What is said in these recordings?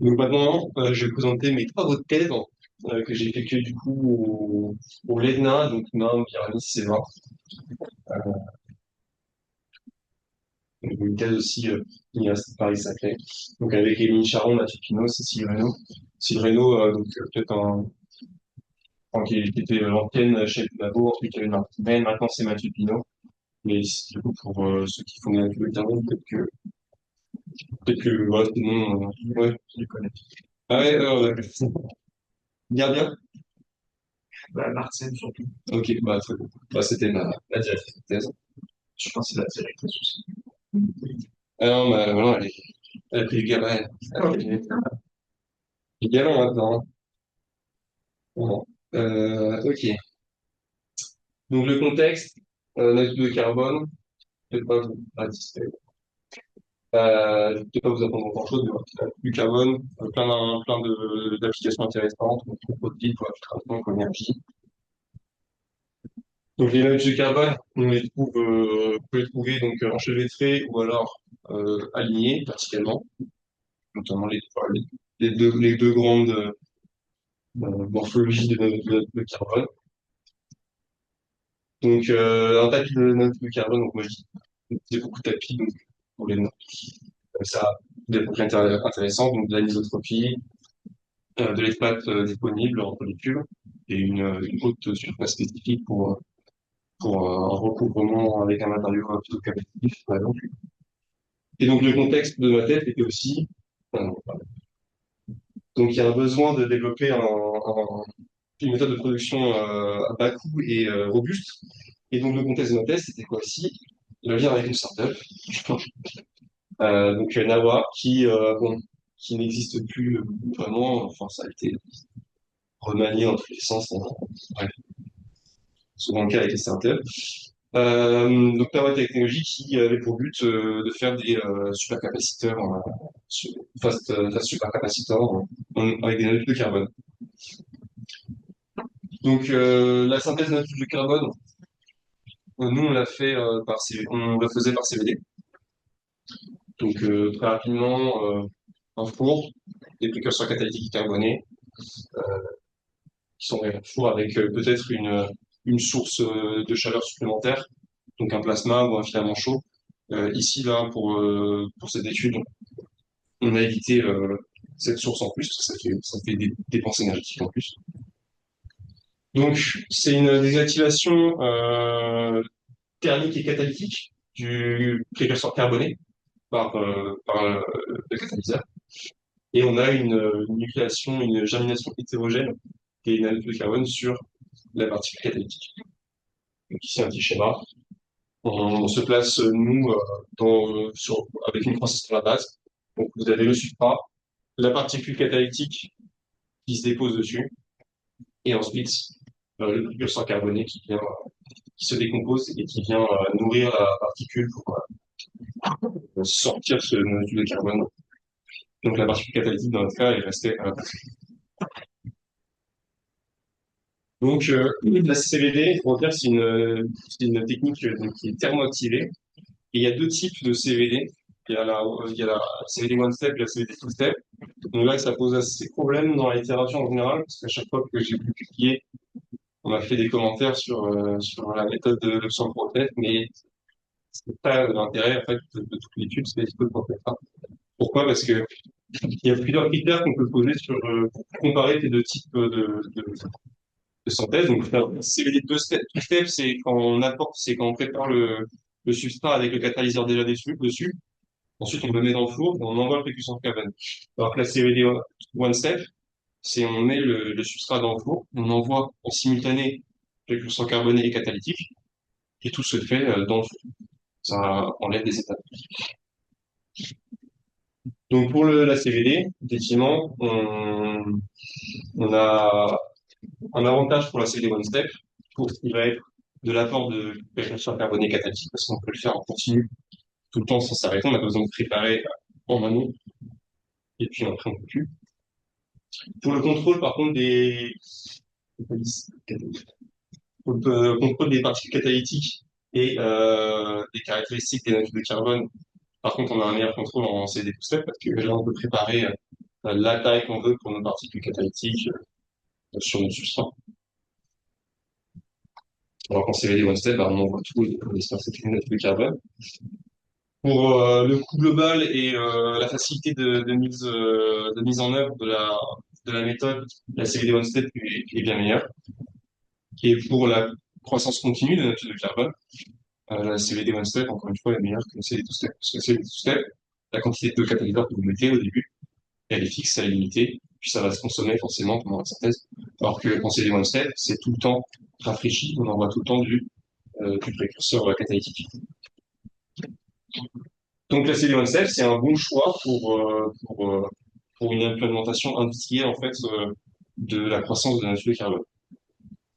Donc maintenant, je vais présenter mes travaux de thèse que j'ai effectués du coup au LEDNA, donc NAM, Pyramis, César. Donc une thèse aussi Université de Paris-Saclay. Donc avec Émile Charon, Mathieu Pinot, Cécile Reynaud. Cécile Reynaud, peut-être enfin, qui était l'ancienne chef de labo, ensuite il y a eu Martin, maintenant c'est Mathieu Pinot. Mais du coup, pour ceux qui font bien le terme, peut-être que voilà, c'est bon, ouais, je les connais. Ah ouais, bien, bien. Bah, Martine, surtout. Ok, bah, très bien. Bah, c'était la directrice de thèse. Je pense que c'est la directrice aussi. Ah non, bah, voilà, elle a pris le gamin. Elle a pris le gamin maintenant. Bon. Ok. Donc, le contexte, note de carbone, je ne vais pas vous, je vais pas vous apprendre grand-chose, mais voilà. Du carbone, d'applications intéressantes, donc propos de vie, pour la filtration, pour l'énergie. Donc, les notes de carbone, on peut les trouver donc enchevêtrées ou alors alignées verticalement, notamment les deux grandes morphologies de carbone. Donc, un tapis de notes de carbone, donc moi je dis beaucoup de tapis donc, pour les notes. Ça a des propriétés intéressantes, donc de l'anisotropie, de l'espace disponible en molécules et une haute surface spécifique pour un recouvrement avec un matériau plutôt capacitif, par exemple. Et donc, le contexte de ma thèse était aussi, euh, donc il y a un besoin de développer une méthode de production à bas coût et robuste. Et donc, le contexte de ma thèse, c'était quoi aussi? Le lien avec une startup, donc Nawa, qui n'existe plus vraiment, enfin, ça a été remanié dans tous les sens, hein. Bref, souvent le cas avec les startups. Donc, Nawa Technologies qui avait pour but de faire des supercapaciteurs, fast supercapacitors avec des nanotubes de carbone. Donc, la synthèse de nanotubes de carbone, nous, on l'a fait on la faisait par CVD. Donc, très rapidement, un four, des précurseurs catalytiques carbonés, qui sont des fours avec peut-être une source de chaleur supplémentaire, donc un plasma ou un filament chaud. Ici, là, pour cette étude, on a évité cette source en plus, parce que ça fait des dépenses énergétiques en plus. Donc, c'est une désactivation thermique et catalytique du précurseur carboné par le catalyseur. Et on a une nucléation, une germination hétérogène qui est une nanotube de carbone sur la particule catalytique. Donc ici un petit schéma. On se place, nous, avec une croissance sur la base. Donc vous avez le substrat, la particule catalytique qui se dépose dessus, et ensuite le précurseur carboné qui se décompose et qui vient nourrir la particule pour sortir ce molécule de carbone. Donc la particule catalytique, dans notre cas, est restée à la base. Donc, la CVD, pour dire, c'est une technique qui est thermoactivée. Et il y a deux types de CVD. Il y a la CVD one step et la CVD two step. Donc là, ça pose assez problème dans la littérature en général, parce qu'à chaque fois que j'ai pu publier, on m'a fait des commentaires sur la méthode de l'option process, mais c'est pas l'intérêt, en fait, de toute l'étude, c'est de faire ça. Pourquoi? Parce que il y a plusieurs critères qu'on peut poser pour comparer ces deux types de synthèse. Donc, CVD two step, c'est quand on prépare le substrat avec le catalyseur déjà dessus. Ensuite, on le met dans le four et on envoie le précurseur de carbone. Alors que la CVD one step, c'est on met le substrat dans le four, on envoie en simultané le précurseur carboné et catalytique, et tout se fait dans le four. Ça enlève des étapes. Donc pour la CVD, effectivement, on a un avantage pour la CVD one step, pour ce qui va être de l'apport de précurseur carboné et catalytique, parce qu'on peut le faire en continu tout le temps sans s'arrêter. On a besoin de préparer en amont, et puis après on peut plus. Pour le contrôle, par contre, contrôle des particules catalytiques et des caractéristiques des natures de carbone, par contre, on a un meilleur contrôle en CD2 step parce que là, on peut préparer. la taille qu'on veut pour nos particules catalytiques sur notre substrat. Alors qu'en CVD one step, bah, on envoie tout les spécificités de carbone. Pour le coût global et la facilité de mise en œuvre de la méthode, la CVD one step est bien meilleure. Et pour la croissance continue de notre de carbone, la CVD one step, encore une fois, est meilleure que la CVD two step. Parce que la CVD two step, la quantité de catalyseur que vous mettez au début, elle est fixe, elle est limitée, puis ça va se consommer forcément pendant la synthèse. Alors que quand c'est des one step, c'est tout le temps rafraîchi, on envoie tout le temps du précurseur catalytique. Donc la CD one step, c'est un bon choix pour une implémentation industrielle en fait de la croissance de la nature du carbone.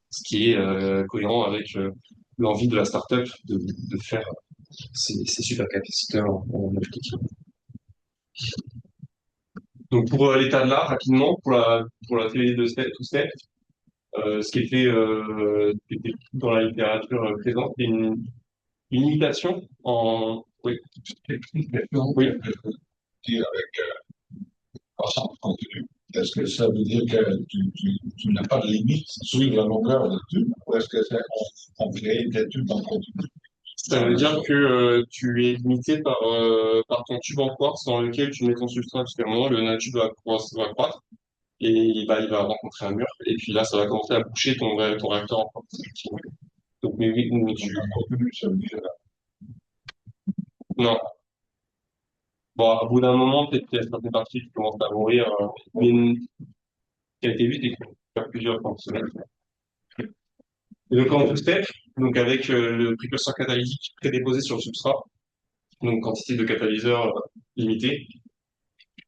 Ce qui est cohérent avec l'envie de la startup de faire ces supercapaciteurs en application. Donc pour l'état de l'art, rapidement, pour la télé de step to step, ce qui était dans la littérature présente, c'est une imitation en... Oui. Oui. Avec croissance continue. Est-ce que ça veut dire que tu n'as pas de limite sur la longueur de tube ou est-ce que c'est on crée des tubes en continu? Ça veut dire que tu es limité par ton tube en quartz dans lequel tu mets ton substrat. Parce qu'à un moment, le nanotube va croître et bah, il va rencontrer un mur. Et puis là, ça va commencer à boucher ton réacteur en quartz. Donc, mais oui, mais tu... Continu, ça veut dire Non. Bon, au bout d'un moment, peut-être qu'il y a certaines parties qui commencent à mourir. Mais ce qui a été vu, c'est qu'il faut faire plusieurs temps. Et donc, en two-step, donc avec le précurseur catalytique prédéposé sur le substrat, donc quantité de catalyseur limitée,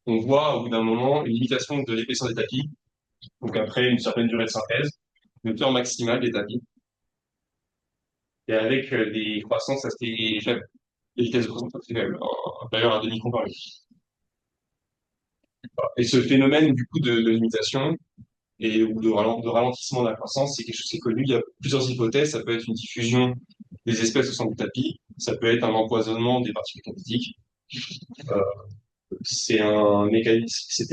on voit au bout d'un moment une limitation de l'épaisseur des tapis, donc après une certaine durée de synthèse, une hauteur maximale des tapis, et avec des croissances assez faibles, des vitesses de croissance assez faibles, inférieures à demi-comparé. Et ce phénomène du coup de limitation ou de ralentissement de la croissance, c'est quelque chose qui est connu. Il y a plusieurs hypothèses. Ça peut être une diffusion des espèces au sein du tapis, ça peut être un empoisonnement des particules catalytiques. Euh, c'est un mécanisme,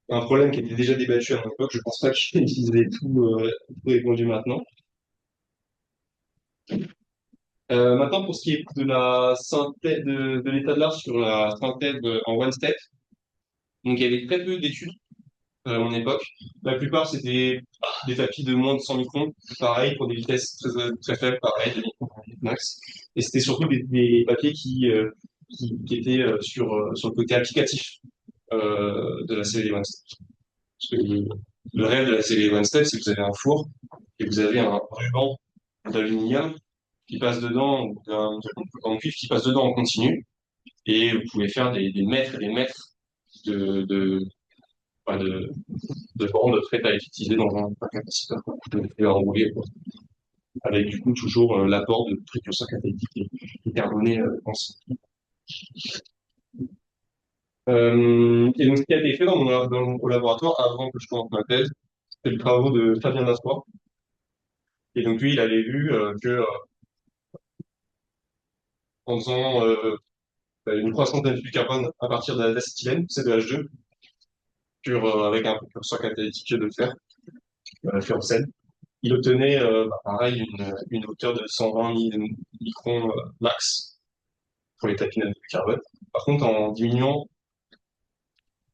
un problème qui était déjà débattu à mon époque. Je pense pas qu'ils aient tout répondu maintenant. Maintenant, pour ce qui est de la synthèse, de l'état de l'art sur la synthèse en one step, donc il y avait très peu d'études à mon époque. La plupart, c'était des tapis de moins de 100 microns, pareil, pour des vitesses très faibles, pareil, 2 microns max. Et c'était surtout des papiers qui étaient sur le côté applicatif de la série One Step. Parce que le rêve de la série One Step, c'est que vous avez un four et vous avez un ruban d'aluminium qui passe dedans, ou d'un cuivre qui passe dedans en continu, et vous pouvez faire des mètres et des mètres de, de, enfin, de bandes prêtes à être utilisées dans un capaciteur, quoi. Vous pouvez les enrouler, quoi. Avec du coup toujours l'apport de précurseurs catalytiques et carbonés ensemble. Et donc, ce qui a été fait au laboratoire avant que je commence ma thèse, c'était le travaux de Fabien Dassois. Et donc, lui, il avait vu que en faisant une croissance du carbone à partir d'acétylène, C2H2, avec un précurseur catalytique de fer, fluorescent, il obtenait pareil une hauteur de 120 microns max pour les tapis de carbone. Par contre,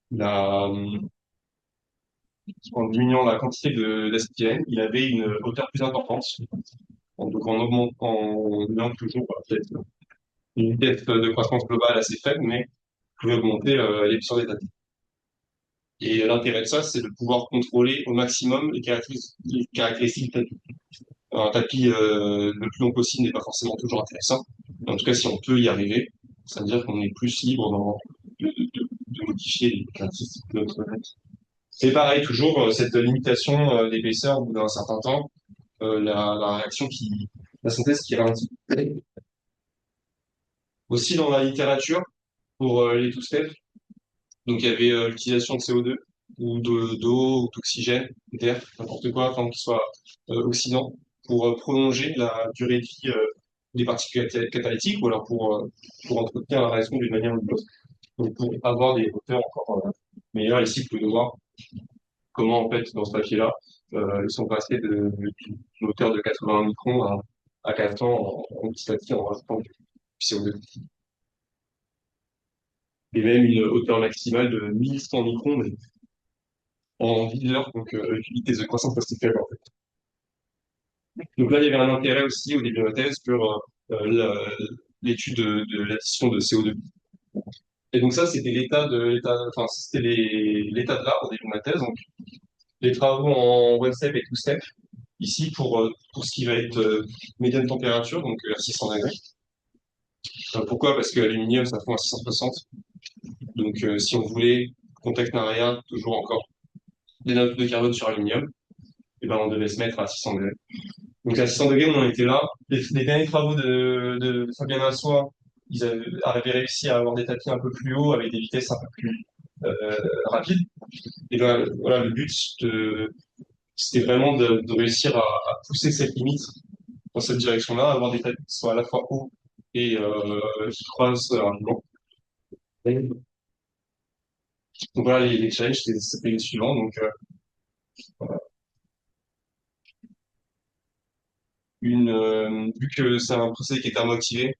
la, en diminuant la quantité d'acétylène, il avait une hauteur plus importante. Donc en ayant toujours peut-être une vitesse de croissance globale assez faible, mais pouvait augmenter l'épaisseur des tapis. Et l'intérêt de ça, c'est de pouvoir contrôler au maximum les caractéristiques du tapis. Un tapis le plus long possible n'est pas forcément toujours intéressant. En tout cas, si on peut y arriver, ça veut dire qu'on est plus libre de modifier les caractéristiques de notre tapis. C'est pareil, toujours cette limitation d'épaisseur au bout d'un certain temps, la réaction la synthèse qui ralentit. Aussi dans la littérature, pour les two-step, donc il y avait l'utilisation de CO2 ou d'eau ou d'oxygène, d'air, n'importe quoi, afin qu'il soit oxydant, pour prolonger la durée de vie des particules catalytiques ou alors pour entretenir la réaction d'une manière ou d'une autre. Donc pour avoir des hauteurs encore Mais là, ici, vous pouvez voir comment, en fait, dans ce papier-là, ils sont passés d'une hauteur de 80 microns à 4 ans en petit à petit en rajoutant du CO2. Et même une hauteur maximale de 1100 microns mais en vigueur, donc une vitesse de croissance assez faible, en fait. Donc là, il y avait un intérêt aussi au début de ma thèse sur l'étude de l'addition de CO2. Et donc ça, c'était enfin, c'était l'état de l'art au début de ma thèse. Donc les travaux en one step et two step, ici pour ce qui va être médiane température, donc à 600 degrés. Pourquoi? Parce que l'aluminium, ça fond à 660. Donc si on voulait, contact n'a rien, toujours encore des notes de carbone sur aluminium, et ben on devait se mettre à 600 degrés. Donc à 600 degrés, on en était là. Les derniers travaux de Fabien Massois, avaient réussi à avoir des tapis un peu plus hauts avec des vitesses un peu plus rapides. Et ben, voilà, le but, c'était vraiment de réussir à pousser cette limite dans cette direction-là, avoir des tapis qui soient à la fois hauts et qui croisent rapidement. Donc voilà, les challenges, c'était les suivants. Donc, voilà. Vu que c'est un procédé qui est thermoactivé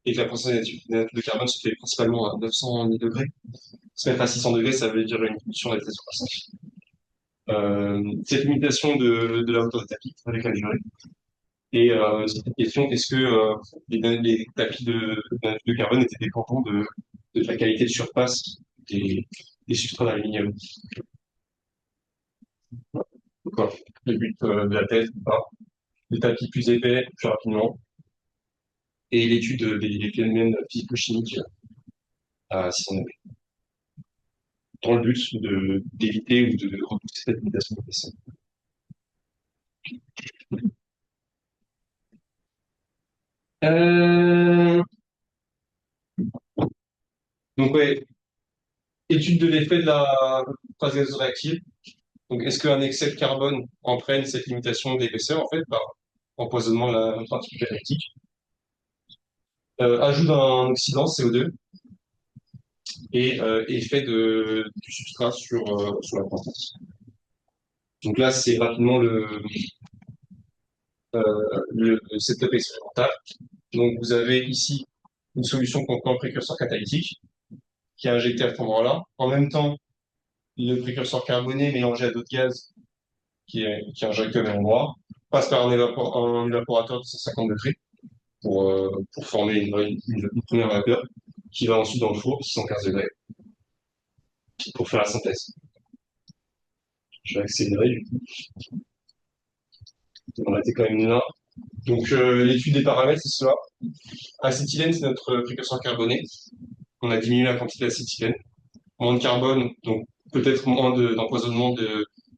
et que la procédé de carbone se fait principalement à 900 degrés, se mettre à 600 degrés, ça veut dire une diminution de la vitesse de croissance. Cette limitation de la hauteur des tapis avec la durée. Et cette question, est-ce que les tapis de carbone étaient dépendants de la qualité de surface des substrats d'aluminium? Quoi. Le but de la thèse, des tapis plus épais, plus rapidement, et l'étude des phénomènes physico-chimiques à 600 degrés, dans le but d'éviter ou de repousser cette limitation de dessin. Donc, ouais, étude de l'effet de la phase gazeuse réactive. Donc, est-ce qu'un excès de carbone entraîne cette limitation d'épaisseur, en fait, par empoisonnement de la particule galactique? Ajout d'un oxydant, CO2, et effet du substrat sur la croissance. Donc là, c'est rapidement le setup expérimental. Donc, vous avez ici une solution contenant un précurseur catalytique qui est injecté à ce moment-là. En même temps, le précurseur carboné mélangé à d'autres gaz qui est injecté au même endroit passe par un évaporateur de 150 degrés pour former une première vapeur qui va ensuite dans le four, 615 degrés, pour faire la synthèse. Je vais accélérer du coup. On a été quand même là. Donc l'étude des paramètres, c'est cela. Acétylène, c'est notre précurseur carboné. On a diminué la quantité d'acétylène. Moins de carbone, donc peut-être moins d'empoisonnement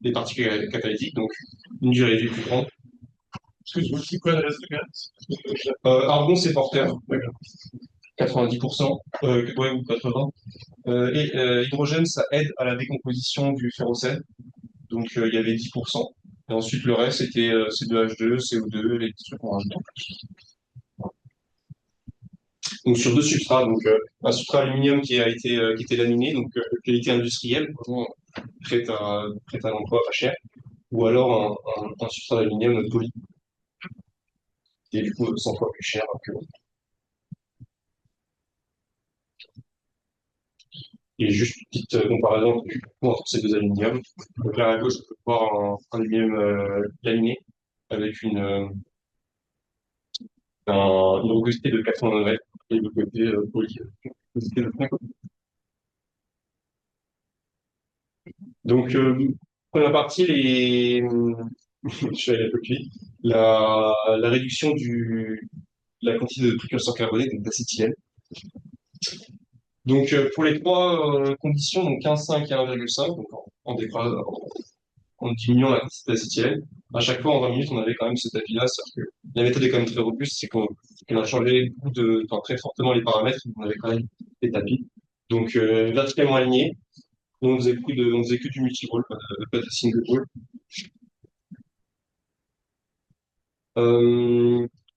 des particules catalytiques, donc une durée de vie plus grande. Excuse-moi, c'est quoi le reste de gaz? Argon, c'est porteur, 90%, ouais, ou 80%. Et hydrogène, ça aide à la décomposition du ferrocène, donc il y avait 10%. Et ensuite, le reste, c'était C2H2, CO2, les petits trucs qu'on rajoute en plus. Donc sur deux substrats, donc un substrat aluminium qui était laminé, donc qualité industrielle, vraiment prête à l'emploi, pas cher, ou alors un substrat d'aluminium poli, qui est du coup 100 fois plus cher que l'autre. Et juste une petite comparaison entre ces deux aluminiums. Donc là à gauche, on peut voir un aluminium laminé avec une rugosité de 80 degrés et le côté poli, rugosité de 5. Donc, première partie, je suis allé un peu plus vite. La réduction de la quantité de précurseur carboné, donc d'acétylène. Donc, pour les trois conditions, donc 1,5 et 1,5, donc en diminuant la quantité d'acétylène, à chaque fois en 20 minutes, on avait quand même ce tapis-là. C'est-à-dire que la méthode est quand même très robuste, c'est qu'on a changé enfin, très fortement les paramètres, on avait quand même des tapis. Donc, verticalement alignés, on faisait que du multi-roll, pas de single roll.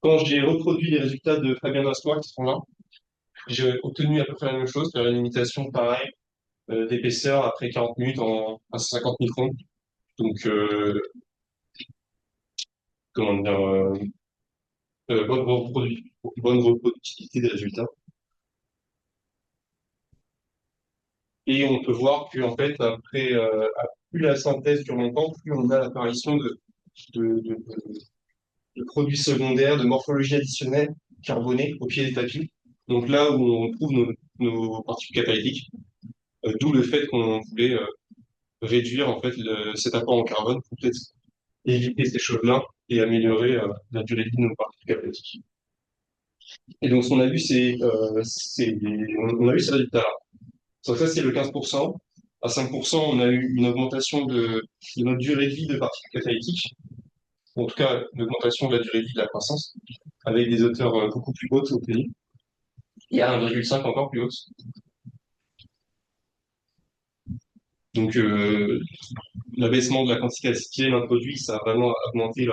Quand j'ai reproduit les résultats de Fabien Massois qui sont là, j'ai obtenu à peu près la même chose, c'est-à-dire une limitation pareille d'épaisseur après 40 minutes à 150 microns. Donc, comment dire, bonne reproductibilité des résultats. Et on peut voir que, en fait, après, plus la synthèse dure longtemps, plus on a l'apparition de, de- de produits secondaires, de morphologie additionnelle carbonée au pied des tapis. Donc là où on trouve nos particules catalytiques, d'où le fait qu'on voulait réduire en fait cet apport en carbone pour peut-être éviter ces choses-là et améliorer la durée de vie de nos particules catalytiques. Et donc ce qu'on a vu, on a vu ces résultats-là. Donc ça, c'est le 15%. À 5%, on a eu une augmentation de notre durée de vie de particules catalytiques, ou en tout cas une augmentation de la durée de vie de la croissance, avec des hauteurs beaucoup plus hautes au pays, et à 1,5 encore plus haute. Donc l'abaissement de la quantité d'acétylène introduit, ça a vraiment augmenté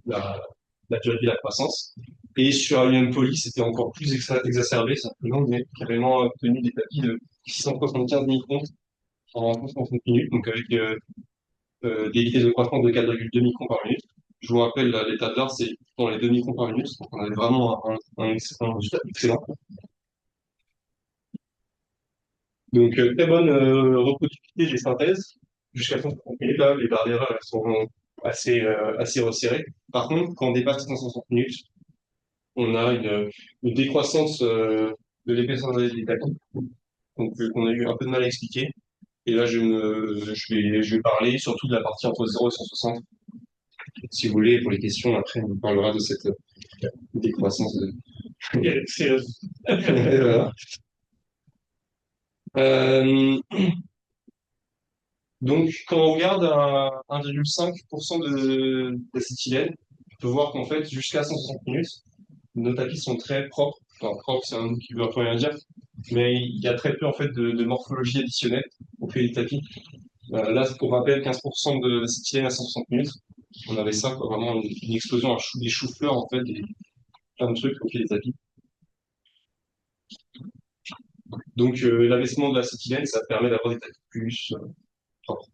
la, la durée de vie de la croissance. Et sur Aluminium Poly, c'était encore plus exacerbé, simplement, on a carrément obtenu des tapis de 675 microns en 60 minutes, donc avec des vitesses de croissance de 4,2 microns par minute. Je vous rappelle, l'état de l'art, c'est dans les 2 microns par minute, donc on avait vraiment un résultat excellent. Donc, très bonne reproductibilité des synthèses. Jusqu'à 160 minutes, là, les barres d'erreur, elles sont assez resserrées. Par contre, quand on dépasse 160 minutes, on a une décroissance de l'épaisseur des tapis, donc on a eu un peu de mal à expliquer. Et là, je vais parler surtout de la partie entre 0 et 160. Si vous voulez, pour les questions, après, on parlera de cette décroissance de... Voilà. Euh, donc, quand on regarde à 1,5% d'acétylène, on peut voir qu'en fait, jusqu'à 160 minutes, nos tapis sont très propres. Enfin, propre, c'est un mot qui veut un peu rien dire, mais il y a très peu en fait de morphologie additionnelle au fait des tapis. Là, pour rappel, 15% d'acétylène à 160 minutes, on avait ça, quoi, vraiment une explosion, des choux-fleurs en fait, plein de trucs au pied des tapis. Donc, l'abaissement de l'acétylène, ça permet d'avoir des tapis plus propres.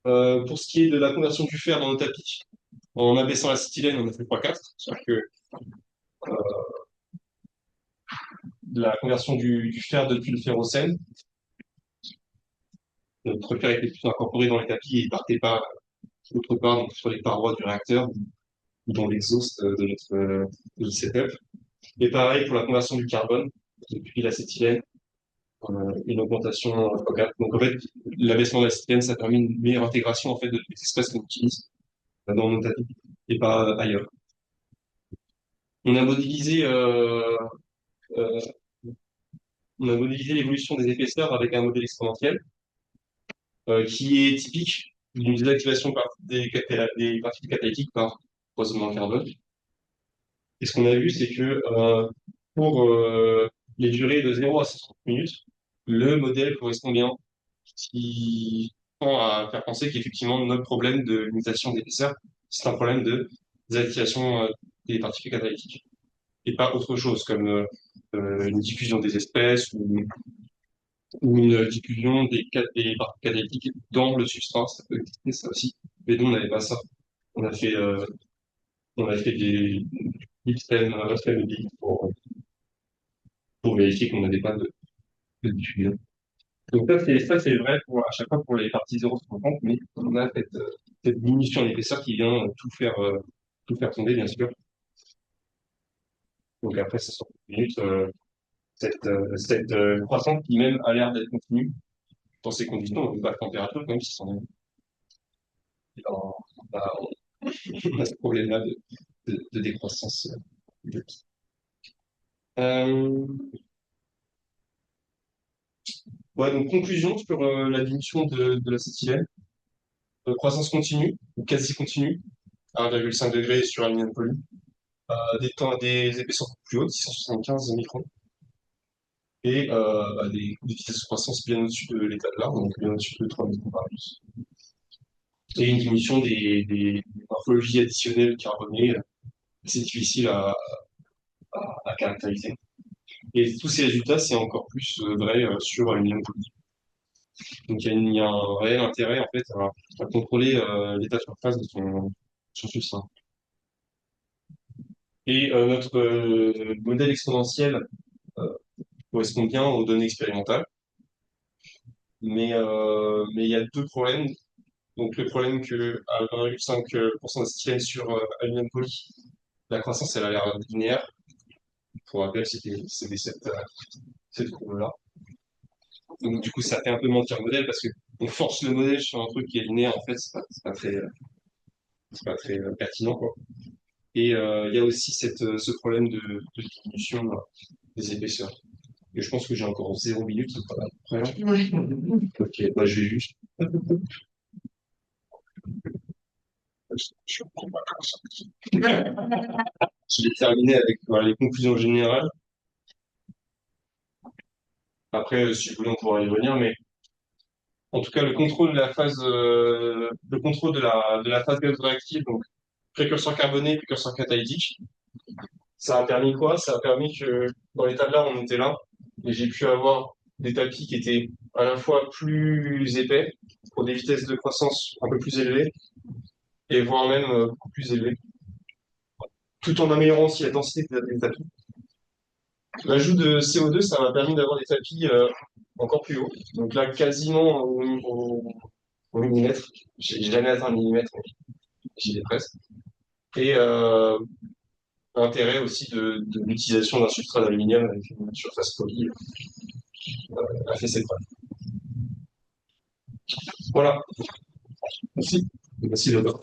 Pour ce qui est de la conversion du fer dans nos tapis, en abaissant l'acétylène, on a fait x4, c'est-à-dire que la conversion du fer depuis le ferrocène, notre fer était plutôt incorporé dans les tapis et il partait pas autre part, donc sur les parois du réacteur ou dans l'exhaust de notre setup. Et pareil pour la conversion du carbone, depuis l'acétylène, une augmentation x4. Donc en fait, l'abaissement de l'acétylène, ça permet une meilleure intégration en fait de toutes les espèces qu'on utilise dans nos tapis et pas ailleurs. On a modélisé euh, on a modélisé l'évolution des épaisseurs avec un modèle exponentiel qui est typique d'une désactivation des particules catalytiques par empoisonnement en carbone. Et ce qu'on a vu, c'est que pour les durées de 0 à 60 minutes, le modèle correspond bien, ce qui tend à faire penser qu'effectivement, notre problème de limitation d'épaisseur, c'est un problème de désactivation des particules catalytiques, et pas autre chose, comme une diffusion des espèces ou une diffusion des particules catalytiques dans le substrat. Ça peut exister, ça aussi. Mais nous, on n'avait pas ça. On a fait, euh, on a fait des XM, pour vérifier qu'on n'avait pas de diffusion. Donc ça, c'est vrai à chaque fois pour les parties 0,50, mais on a cette diminution d'épaisseur qui vient tout faire tomber, bien sûr. Donc après 60 minutes, cette croissance qui même a l'air d'être continue dans ces conditions, on pas de température, même si on a ce problème-là de décroissance. Euh, ouais, donc conclusion sur la diminution de l'acétylène. Croissance continue, ou quasi continue, à 1,5 degré sur aluminium poly. Des épaisseurs plus hautes, 675 microns, et des vitesses de croissance bien au-dessus de l'état de l'art, donc bien au-dessus de 3 microns par minute. Et une diminution des morphologies additionnelles carbonées, c'est difficile à caractériser. Et tous ces résultats, c'est encore plus vrai sur l'aluminium poly. Donc il y a un réel intérêt en fait à contrôler l'état de surface de son substrat. Et notre modèle exponentiel euh, correspond bien aux données expérimentales, mais il y a deux problèmes. Donc le problème que à 1,5% d'acétylène sur aluminium poly, la croissance elle a l'air linéaire. Pour rappel, c'était cette courbe-là. Donc du coup, ça fait un peu mentir le modèle parce que on force le modèle sur un truc qui est linéaire. En fait, c'est pas très pertinent, quoi. Et il y a aussi ce problème de diminution des épaisseurs. Et je pense que j'ai encore 0 minutes. Voilà. Ok, bah, je vais juste. Je comprends pas ça. Je vais terminer avec voilà, les conclusions générales. Après, si vous voulez, on pourra y revenir, mais en tout cas, le contrôle de la phase gaz réactive, donc précurseur carboné, précurseur catalytique, ça a permis quoi? Ça a permis que dans l'état de l'art, on était là, et j'ai pu avoir des tapis qui étaient à la fois plus épais, pour des vitesses de croissance un peu plus élevées, et voire même beaucoup plus élevées, tout en améliorant aussi la densité des tapis. L'ajout de CO2, ça m'a permis d'avoir des tapis encore plus hauts, donc là, quasiment au millimètre. J'ai jamais atteint le millimètre, mais j'y ai presque. Et l'intérêt aussi de l'utilisation d'un substrat d'aluminium avec une surface polie a fait ses preuves. Voilà. Merci. Merci, Laure.